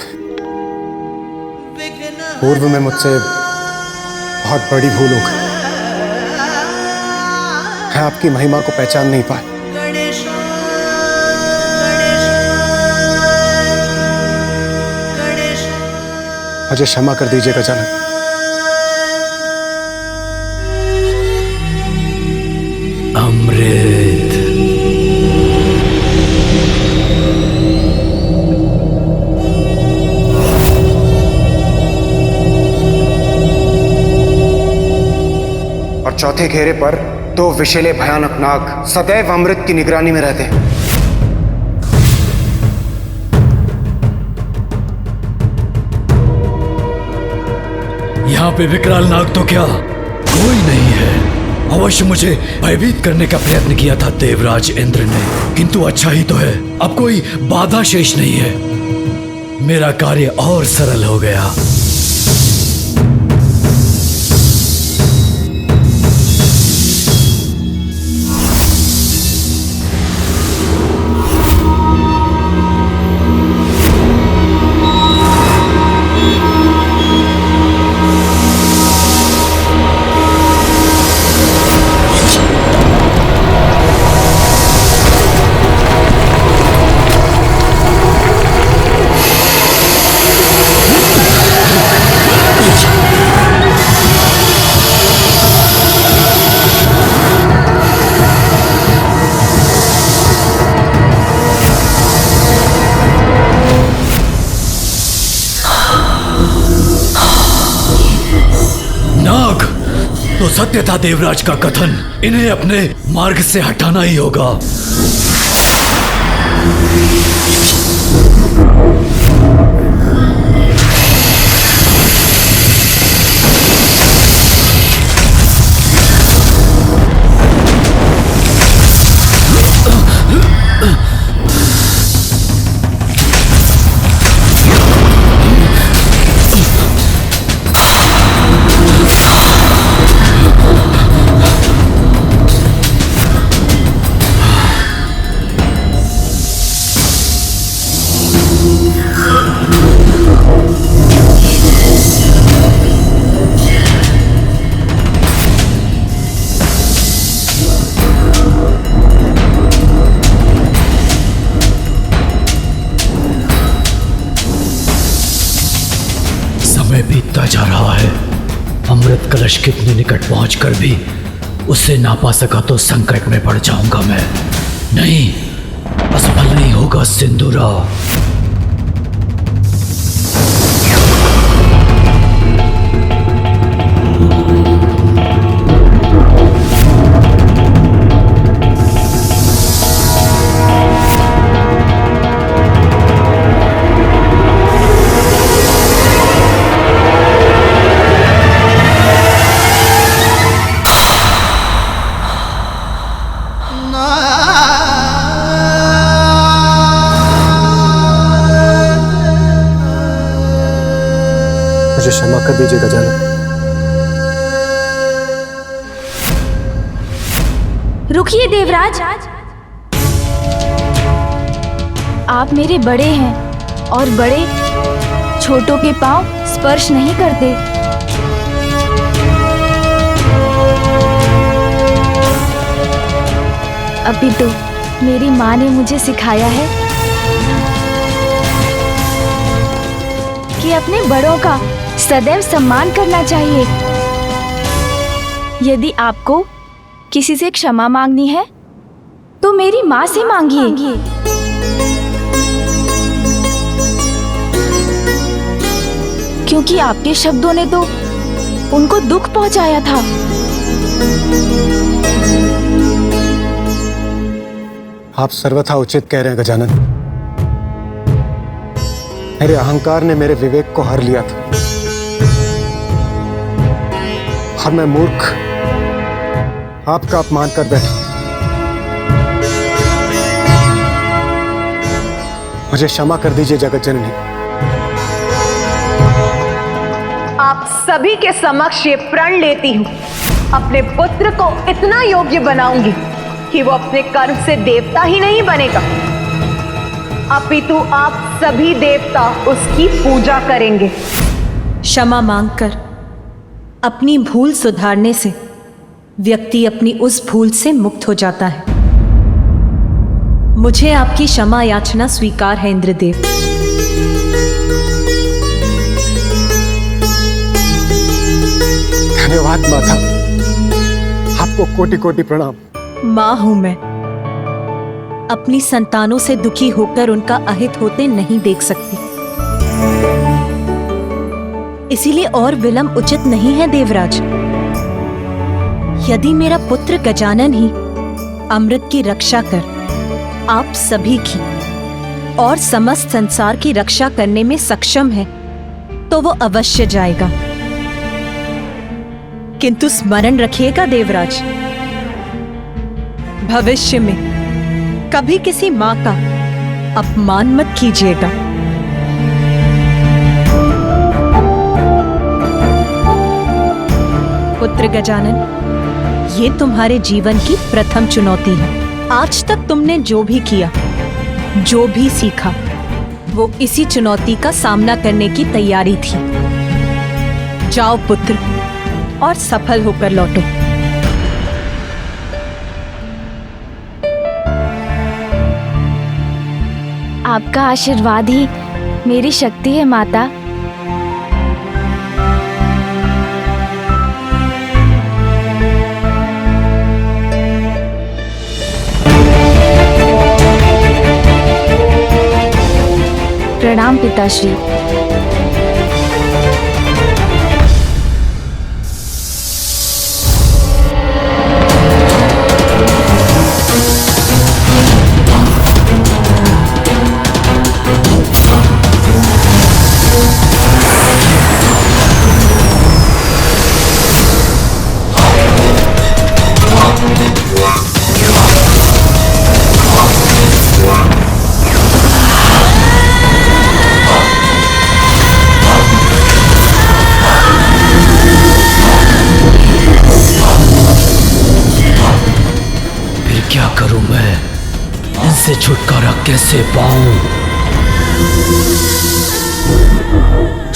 [SPEAKER 12] पूर्व में मुझसे बहुत बड़ी भूल हो गई। मैं आपकी महिमा को पहचान नहीं पाया। मुझे क्षमा कर दीजिए गजानन।
[SPEAKER 4] अमृत।
[SPEAKER 12] और चौथे घेरे पर दो विषैले भयानक नाग सदैव अमृत की निगरानी में रहते हैं।
[SPEAKER 4] यहाँ पे विकराल नाग तो क्या कोई नहीं है। अवश्य मुझे भयभीत करने का प्रयत्न किया था देवराज इंद्र ने, किंतु अच्छा ही तो है, अब कोई बाधा शेष नहीं है। मेरा कार्य और सरल हो गया। सत्य था देवराज का कथन, इन्हें अपने मार्ग से हटाना ही होगा। बीतता जा रहा है। अमृत कलश कितने निकट पहुंचकर भी उसे ना पा सका तो संकट में पड़ जाऊंगा मैं। नहीं, असफल नहीं होगा सिंदूरा।
[SPEAKER 12] मुझे क्षमा कर दीजिए गजानन।
[SPEAKER 11] रुकिए देवराज, आप मेरे बड़े हैं और बड़े छोटों के पांव स्पर्श नहीं करते। अभी तो मेरी माँ ने मुझे सिखाया है कि अपने बड़ों का सदैव सम्मान करना चाहिए। यदि आपको किसी से क्षमा मांगनी है तो मेरी माँ से मांगिए। क्योंकि आपके शब्दों ने तो उनको दुख पहुंचाया था।
[SPEAKER 12] आप सर्वथा उचित कह रहे हैं गजानन। मेरे अहंकार ने मेरे विवेक को हर लिया था और मैं मूर्ख आपका अपमान कर बैठा। मुझे क्षमा कर दीजिए जगत जननी।
[SPEAKER 17] आप सभी के समक्ष ये प्रण लेती हूँ, अपने पुत्र को इतना योग्य बनाऊंगी कि वो अपने कर्म से देवता ही नहीं बनेगा, अपितु आप सभी देवता उसकी पूजा करेंगे।
[SPEAKER 3] क्षमा मांगकर अपनी भूल सुधारने से व्यक्ति अपनी उस भूल से मुक्त हो जाता है। मुझे आपकी क्षमा याचना स्वीकार है इंद्रदेव।
[SPEAKER 12] धन्यवाद माता, आपको कोटि कोटि प्रणाम।
[SPEAKER 3] माँ हूं मैं, अपनी संतानों से दुखी होकर उनका अहित होते नहीं देख सकती, इसीलिए और विलंब उचित नहीं है देवराज। यदि मेरा पुत्र गजानन ही अमृत की रक्षा कर आप सभी की और समस्त संसार की रक्षा करने में सक्षम है तो वो अवश्य जाएगा। किंतु स्मरण रखिएगा देवराज, भविष्य में कभी किसी मां का अपमान मत कीजिएगा। पुत्र गजानन, ये तुम्हारे जीवन की प्रथम चुनौती है। आज तक तुमने जो भी किया, जो भी सीखा, वो इसी चुनौती का सामना करने की तैयारी थी। जाओ पुत्र और सफल होकर लौटो।
[SPEAKER 11] आपका आशीर्वाद ही मेरी शक्ति है माता। प्रणाम पिताश्री।
[SPEAKER 4] से छुटकारा कैसे पाऊं?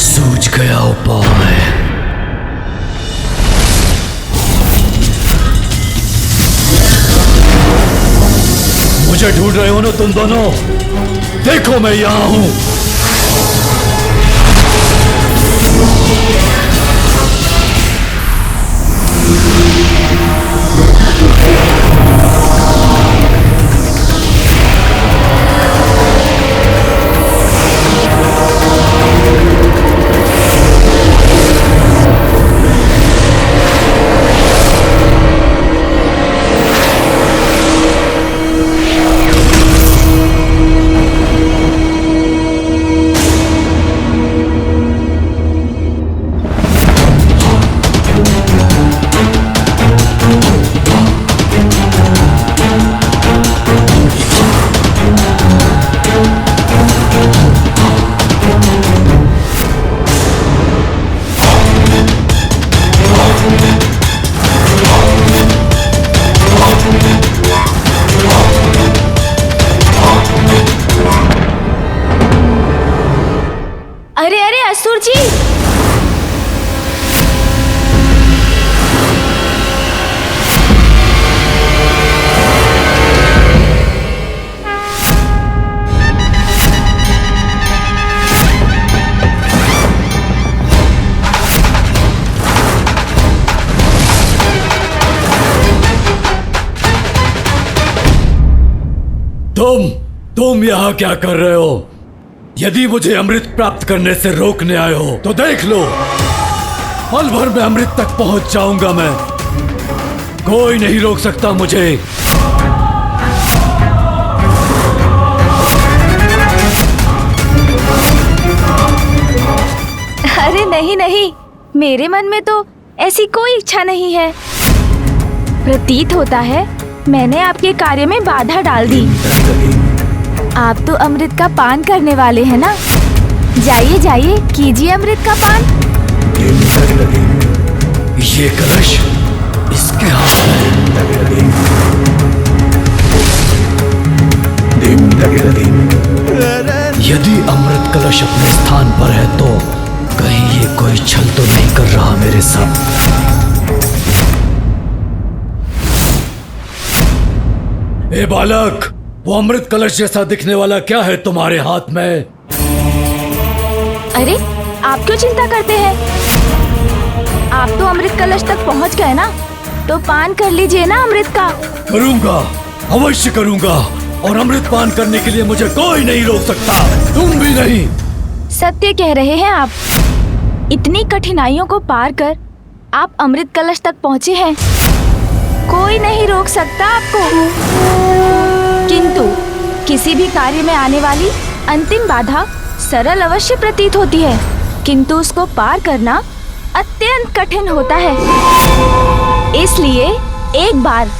[SPEAKER 4] सूझ गया उपाय। मुझे ढूंढ रहे हो ना तुम दोनों? देखो मैं यहां हूं।
[SPEAKER 11] अरे अरे असुर जी,
[SPEAKER 4] तुम यहाँ क्या कर रहे हो? यदि मुझे अमृत प्राप्त करने से रोकने आए हो तो देख लो, पल भर में अमृत तक पहुंच जाऊंगा मैं। कोई नहीं रोक सकता मुझे।
[SPEAKER 11] अरे नहीं नहीं, मेरे मन में तो ऐसी कोई इच्छा नहीं है। प्रतीत होता है मैंने आपके कार्य में बाधा डाल दी। आप तो अमृत का पान करने वाले हैं ना? जाइए जाइए, कीजिए अमृत का पान।
[SPEAKER 4] ये कलश इसके हाथ में। यदि अमृत कलश अपने स्थान पर है तो कहीं ये कोई छल तो नहीं कर रहा मेरे साथ? ए बालक, वो अमृत कलश जैसा दिखने वाला क्या है तुम्हारे हाथ में?
[SPEAKER 11] अरे आप क्यों चिंता करते हैं? आप तो अमृत कलश तक पहुंच गए ना, तो पान कर लीजिए ना अमृत का।
[SPEAKER 4] करूंगा, अवश्य करूंगा, और अमृत पान करने के लिए मुझे कोई नहीं रोक सकता, तुम भी नहीं।
[SPEAKER 11] सत्य कह रहे हैं आप। इतनी कठिनाइयों को पार कर आप अमृत कलश तक पहुंचे हैं, कोई नहीं रोक सकता आपको। किंतु किसी भी कार्य में आने वाली अंतिम बाधा सरल अवश्य प्रतीत होती है, किंतु उसको पार करना अत्यंत कठिन होता है। इसलिए एक बार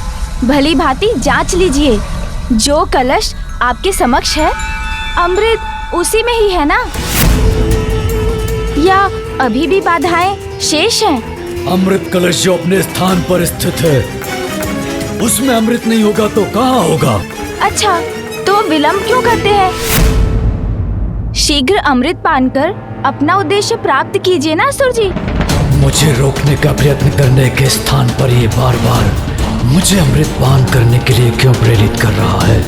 [SPEAKER 11] भली भांति जांच लीजिए, जो कलश आपके समक्ष है अमृत उसी में ही है ना, या अभी भी बाधाएं शेष हैं?
[SPEAKER 4] अमृत कलश जो अपने स्थान पर स्थित है उसमें अमृत नहीं होगा तो कहाँ होगा?
[SPEAKER 11] अच्छा, तो विलंब क्यों करते हैं? शीघ्र अमृत पान कर अपना उद्देश्य प्राप्त कीजिए ना असुर जी।
[SPEAKER 4] मुझे रोकने का प्रयत्न करने के स्थान पर ये बार बार मुझे अमृत पान करने के लिए क्यों प्रेरित कर रहा है?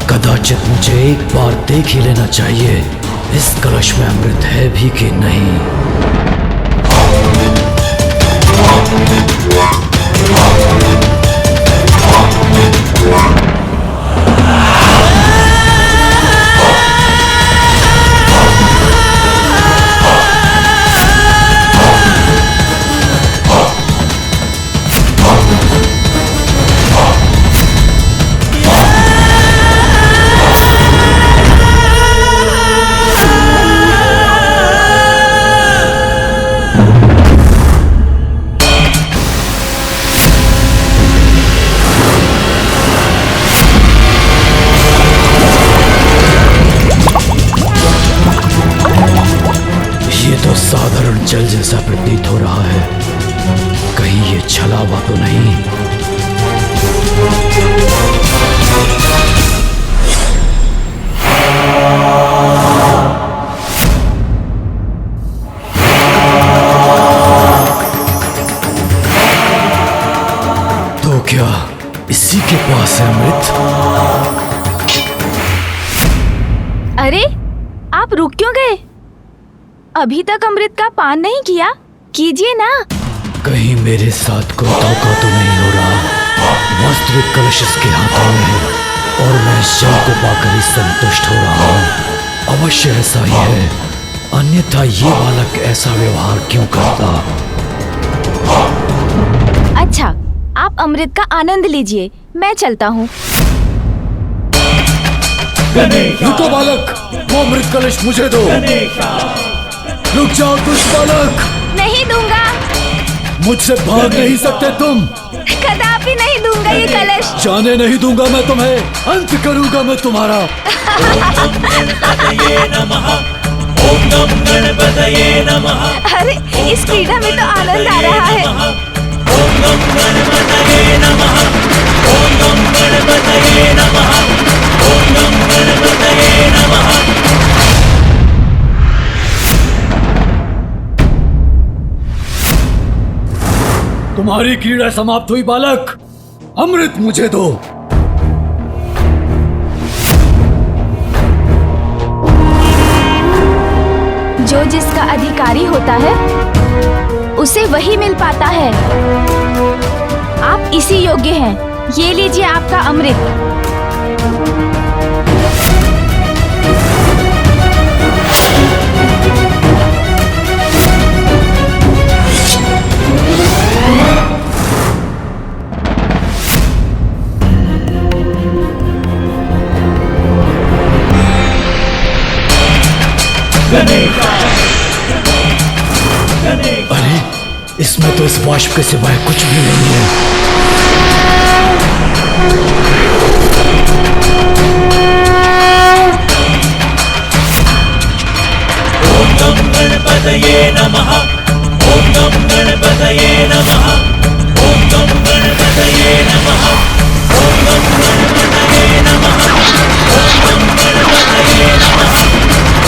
[SPEAKER 4] कदाचित मुझे एक बार देख ही लेना चाहिए इस कलश में अमृत है भी कि नहीं। इसी के पास है अमृत।
[SPEAKER 11] अरे आप रुक क्यों गए? अभी तक अमृत का पान नहीं किया, कीजिए ना।
[SPEAKER 4] कहीं मेरे साथ कोई धोखा तो नहीं हो रहा। वास्तविक कलश इसके हाथों में है और मैं इस जल को पाकर ही संतुष्ट हो रहा हूँ। अवश्य ऐसा ही है, अन्यथा ये बालक ऐसा व्यवहार क्यों करता?
[SPEAKER 11] अच्छा, आप अमृत का आनंद लीजिए, मैं चलता हूँ।
[SPEAKER 4] रुको बालक, वो अमृत कलश मुझे दो। रुक जाओ दुष्ट बालक।
[SPEAKER 11] नहीं दूंगा।
[SPEAKER 4] मुझसे भाग नहीं सकते तुम।
[SPEAKER 11] कदापि नहीं दूंगा ये कलश।
[SPEAKER 4] जाने नहीं दूंगा मैं तुम्हें, अंत करूंगा मैं तुम्हारा।
[SPEAKER 1] ओम नम गणपतये नमः।
[SPEAKER 11] अरे इस क्रीड़ा में तो आनंद आ रहा है।
[SPEAKER 1] ओम नम गणपतये नमः। ओम नम गणपतये नमः। ओम नम गणपतये नमः।
[SPEAKER 4] तुम्हारी क्रीड़ा समाप्त हुई बालक, अमृत मुझे दो।
[SPEAKER 11] जो जिसका अधिकारी होता है उसे वही मिल पाता है। आप इसी योग्य हैं, ये लीजिए आपका अमृत।
[SPEAKER 4] अरे इसमें तो इस बाष्प के सिवाय कुछ भी नहीं है।
[SPEAKER 1] ओम नम गणपतये नमः। ओम नम गणपतये नमः। ओम नम गणपतये नमः। ओम नम गणपतये नमः। ओम नम गणपतये नमः।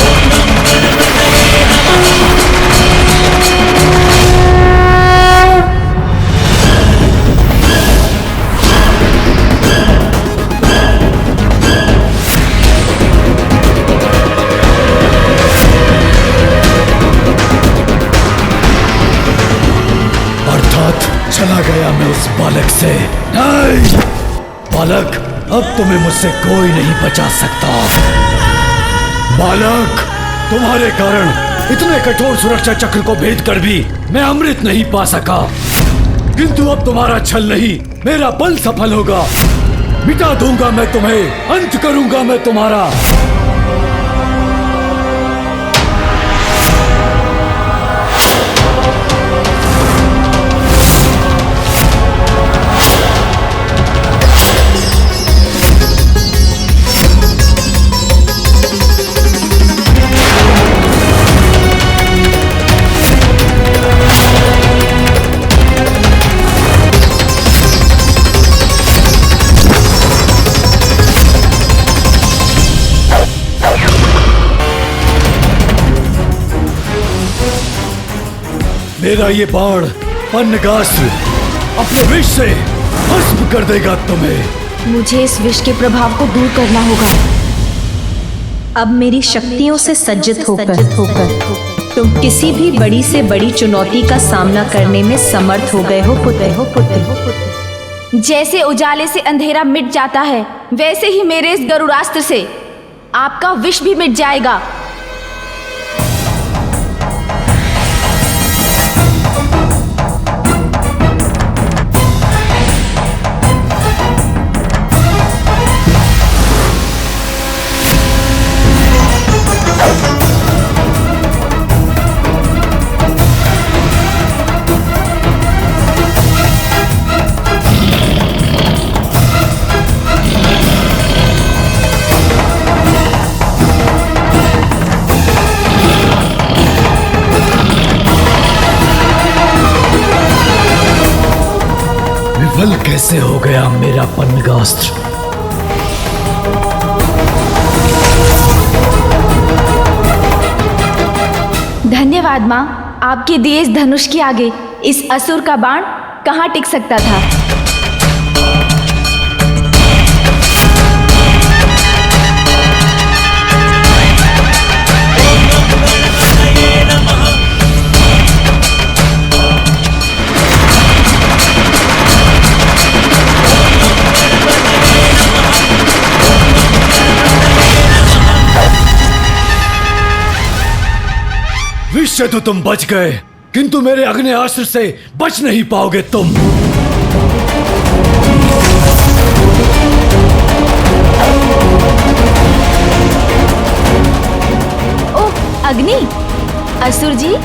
[SPEAKER 1] ओम नम गणपतये नमः।
[SPEAKER 4] चला गया मैं उस बालक से। नहीं बालक, अब तुम्हें मुझसे कोई नहीं बचा सकता। बालक, तुम्हारे कारण इतने कठोर सुरक्षा चक्र को भेद कर भी मैं अमृत नहीं पा सका, किंतु अब तुम्हारा छल नहीं, मेरा बल सफल होगा। मिटा दूंगा मैं तुम्हें, अंत करूंगा मैं तुम्हारा। मेरा ये बाण पन्नगास्त्र अपने विष से भस्म कर देगा तुम्हें।
[SPEAKER 11] मुझे इस विष के प्रभाव को दूर करना होगा।
[SPEAKER 3] अब मेरी शक्तियों से सज्जित होकर तुम किसी भी बड़ी से बड़ी चुनौती का सामना करने में समर्थ हो गए हो पुत्र।
[SPEAKER 11] जैसे उजाले से अंधेरा मिट जाता है, वैसे ही मेरे इस गरुड़ास्त्र से आपका विष भी मिट जाएगा।
[SPEAKER 4] विफल कैसे हो गया मेरा पन्नगास्त्र?
[SPEAKER 11] धन्यवाद माँ, आपके दिए इस धनुष के आगे इस असुर का बाण कहाँ टिक सकता था।
[SPEAKER 4] उससे तो तुम बच गए, किंतु मेरे अग्नेयास्त्र से बच नहीं पाओगे तुम।
[SPEAKER 11] ओह अग्नि, असुर जी,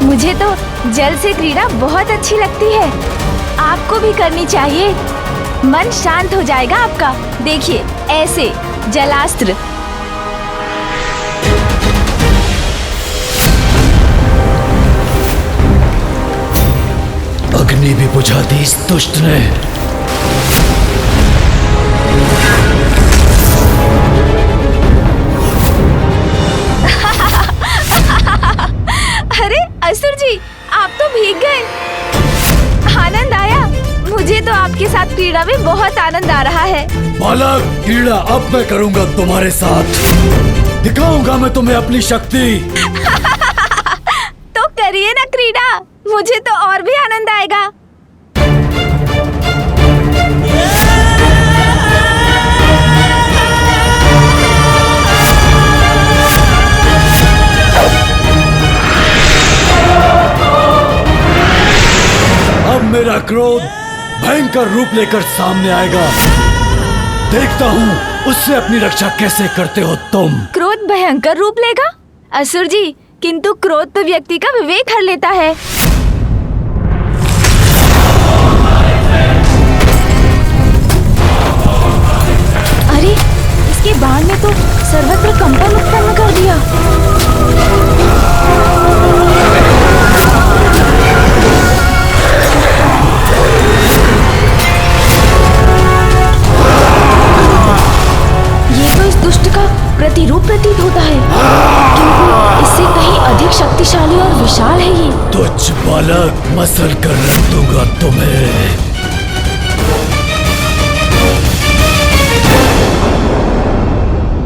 [SPEAKER 11] मुझे तो जल से क्रीड़ा बहुत अच्छी लगती है। आपको भी करनी चाहिए, मन शांत हो जाएगा आपका। देखिए ऐसे जलास्त्र।
[SPEAKER 4] अग्नि भी बुझा दी इस दुष्ट ने।
[SPEAKER 11] अरे असुर जी, आप तो भीग गए। आनंद आया। मुझे तो आपके साथ क्रीड़ा में बहुत आनंद आ रहा है।
[SPEAKER 4] बालक, क्रीड़ा अब मैं करूंगा तुम्हारे साथ। दिखाऊंगा मैं तुम्हें अपनी शक्ति।
[SPEAKER 11] तो करिए ना क्रीड़ा, मुझे तो और भी आनंद आएगा।
[SPEAKER 4] अब मेरा क्रोध भयंकर रूप लेकर सामने आएगा। देखता हूँ उससे अपनी रक्षा कैसे करते हो तुम।
[SPEAKER 11] क्रोध भयंकर रूप लेगा? असुर जी, किंतु क्रोध तो व्यक्ति का विवेक हर लेता है। अरे, इसके बाण ने तो सर्वत्र कंपन उत्पन्न कर दिया। ये तो इस दुष्ट का प्रतिरूप प्रतीत होता है, किंतु इससे कहीं अधिक शक्तिशाली और विशाल है ये।
[SPEAKER 4] तुच्छ बालक, मसल कर रख दूंगा तुम्हें।